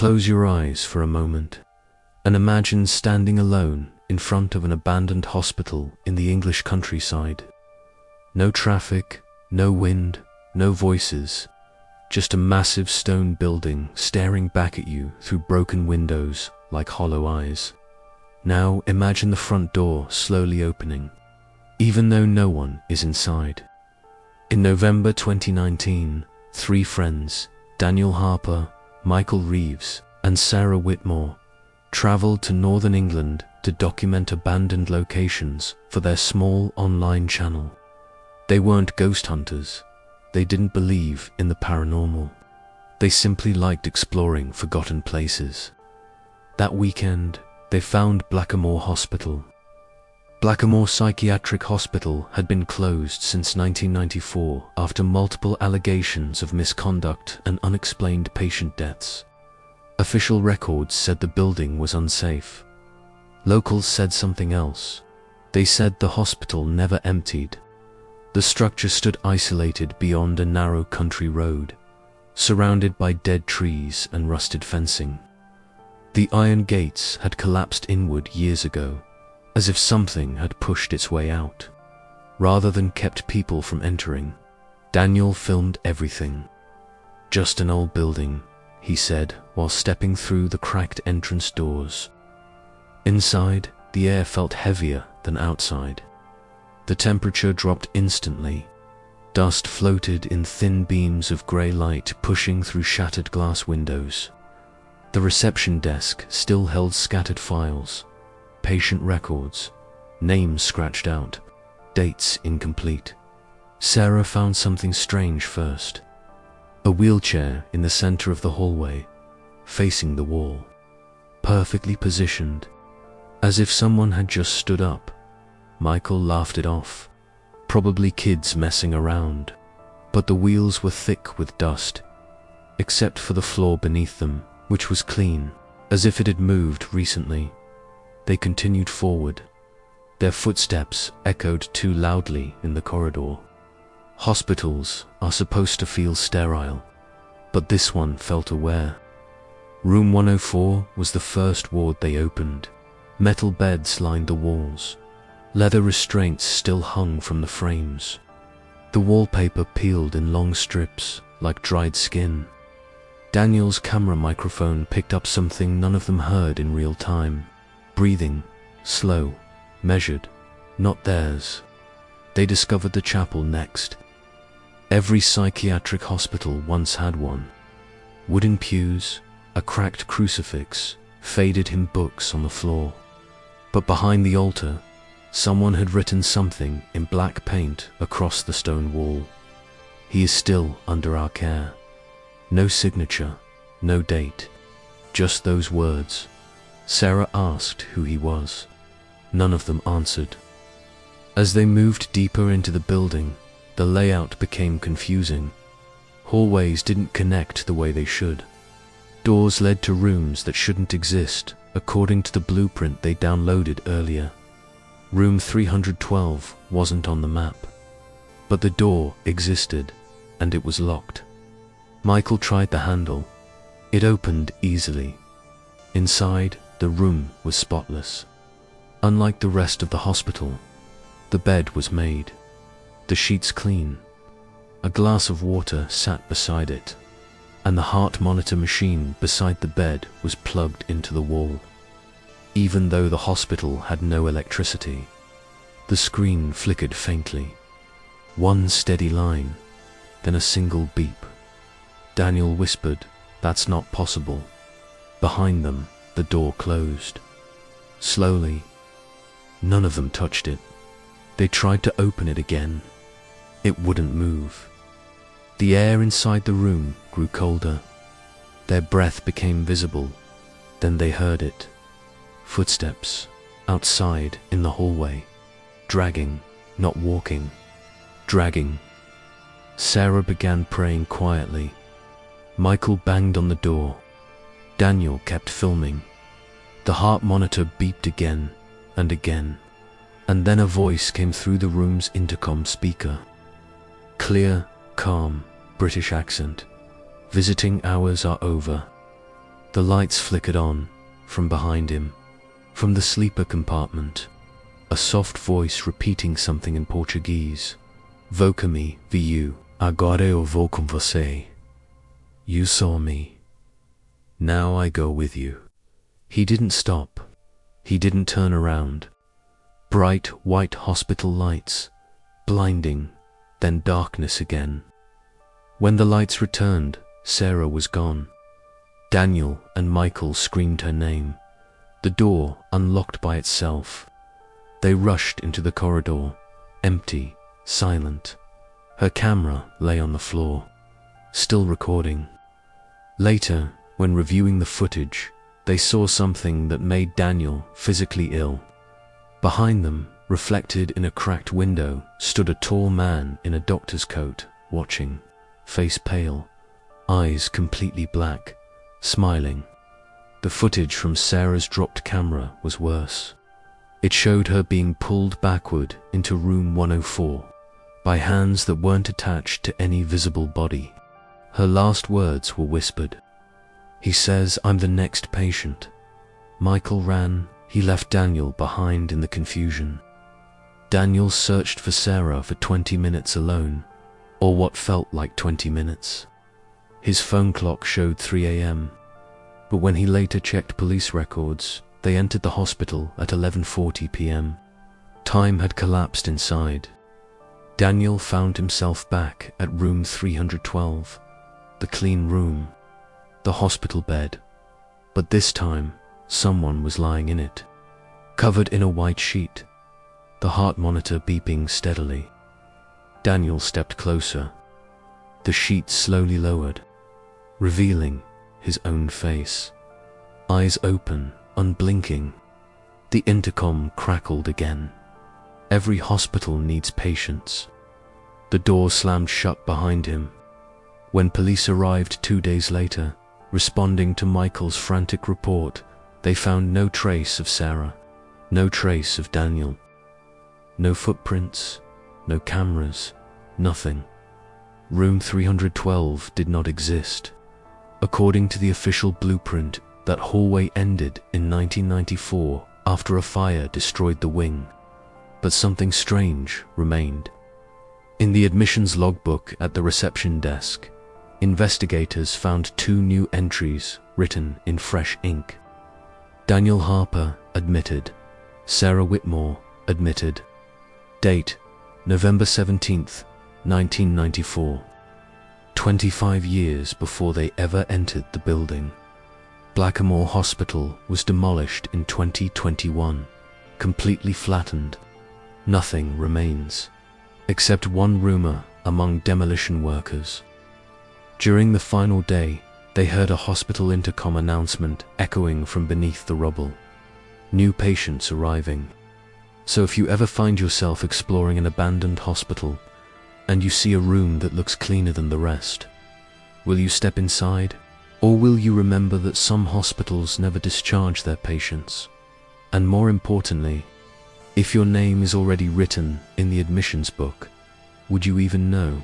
Close your eyes for a moment and imagine standing alone in front of an abandoned hospital in the English countryside. No traffic, no wind, no voices, just a massive stone building staring back at you through broken windows like hollow eyes. Now imagine the front door slowly opening, even though no one is inside. In November 2019, 3 friends, Daniel Harper, Michael Reeves, and Sarah Whitmore, traveled to northern England to document abandoned locations for their small online channel. They weren't ghost hunters. They didn't believe in the paranormal. They simply liked exploring forgotten places. That weekend, they found Blackamoor Hospital. Blackamoor Psychiatric Hospital had been closed since 1994 after multiple allegations of misconduct and unexplained patient deaths. Official records said the building was unsafe. Locals said something else. They said the hospital never emptied. The structure stood isolated beyond a narrow country road, surrounded by dead trees and rusted fencing. The iron gates had collapsed inward years ago, as if something had pushed its way out, rather than kept people from entering. Daniel filmed everything. "Just an old building," he said while stepping through the cracked entrance doors. Inside, the air felt heavier than outside. The temperature dropped instantly. Dust floated in thin beams of grey light pushing through shattered glass windows. The reception desk still held scattered files, patient records, names scratched out, dates incomplete. Sarah found something strange first. A wheelchair in the center of the hallway, facing the wall, perfectly positioned, as if someone had just stood up. Michael laughed it off. Probably kids messing around. But the wheels were thick with dust, except for the floor beneath them, which was clean, as if it had moved recently. They continued forward. Their footsteps echoed too loudly in the corridor. Hospitals are supposed to feel sterile, but this one felt aware. Room 104 was the first ward they opened. Metal beds lined the walls. Leather restraints still hung from the frames. The wallpaper peeled in long strips like dried skin. Daniel's camera microphone picked up something none of them heard in real time. Breathing, slow, measured, not theirs. They discovered the chapel next. Every psychiatric hospital once had one. Wooden pews, a cracked crucifix, faded hymn books on the floor. But behind the altar, someone had written something in black paint across the stone wall. "He is still under our care." No signature, no date, just those words. Sarah asked who he was. None of them answered. As they moved deeper into the building, the layout became confusing. Hallways didn't connect the way they should. Doors led to rooms that shouldn't exist, according to the blueprint they downloaded earlier. Room 312 wasn't on the map, but the door existed, and it was locked. Michael tried the handle. It opened easily. Inside, the room was spotless. Unlike the rest of the hospital, the bed was made, the sheets clean. A glass of water sat beside it, and the heart monitor machine beside the bed was plugged into the wall. Even though the hospital had no electricity, the screen flickered faintly. One steady line, then a single beep. Daniel whispered, "That's not possible." Behind them, the door closed. Slowly. None of them touched it. They tried to open it again. It wouldn't move. The air inside the room grew colder. Their breath became visible. Then they heard it. Footsteps, outside in the hallway. Dragging, not walking. Dragging. Sarah began praying quietly. Michael banged on the door. Daniel kept filming. The heart monitor beeped again and again. And then a voice came through the room's intercom speaker. Clear, calm, British accent. "Visiting hours are over." The lights flickered on, from behind him, from the sleeper compartment, a soft voice repeating something in Portuguese. Vou-me, viu, agora eu vou com você. You saw me. Now I go with you. He didn't stop. He didn't turn around. Bright white hospital lights, blinding, then darkness again. When the lights returned, Sarah was gone. Daniel and Michael screamed her name. The door unlocked by itself. They rushed into the corridor, empty, silent. Her camera lay on the floor, still recording. Later, when reviewing the footage, they saw something that made Daniel physically ill. Behind them, reflected in a cracked window, stood a tall man in a doctor's coat, watching, face pale, eyes completely black, smiling. The footage from Sarah's dropped camera was worse. It showed her being pulled backward into room 104 by hands that weren't attached to any visible body. Her last words were whispered. "He says I'm the next patient." Michael ran. He left Daniel behind in the confusion. Daniel searched for Sarah for 20 minutes alone, or what felt like 20 minutes. His phone clock showed 3 a.m., but when he later checked police records, they entered the hospital at 11:40 p.m. Time had collapsed inside. Daniel found himself back at room 312, the clean room, the hospital bed, but this time someone was lying in it, covered in a white sheet, the heart monitor beeping steadily. Daniel stepped closer. The sheet slowly lowered, revealing his own face. Eyes open, unblinking. The intercom crackled again. Every hospital needs patients. The door slammed shut behind him. When police arrived 2 days later, responding to Michael's frantic report, they found no trace of Sarah, no trace of Daniel. No footprints, no cameras, nothing. Room 312 did not exist. According to the official blueprint, that hallway ended in 1994 after a fire destroyed the wing. But something strange remained. In the admissions logbook at the reception desk, investigators found 2 new entries written in fresh ink. Daniel Harper admitted. Sarah Whitmore admitted. Date: November 17th, 1994. 25 years before they ever entered the building. Blackamoor Hospital was demolished in 2021, completely flattened. Nothing remains, except one rumor among demolition workers. During the final day, they heard a hospital intercom announcement echoing from beneath the rubble. New patients arriving. So if you ever find yourself exploring an abandoned hospital, and you see a room that looks cleaner than the rest, will you step inside? Or will you remember that some hospitals never discharge their patients? And more importantly, if your name is already written in the admissions book, would you even know?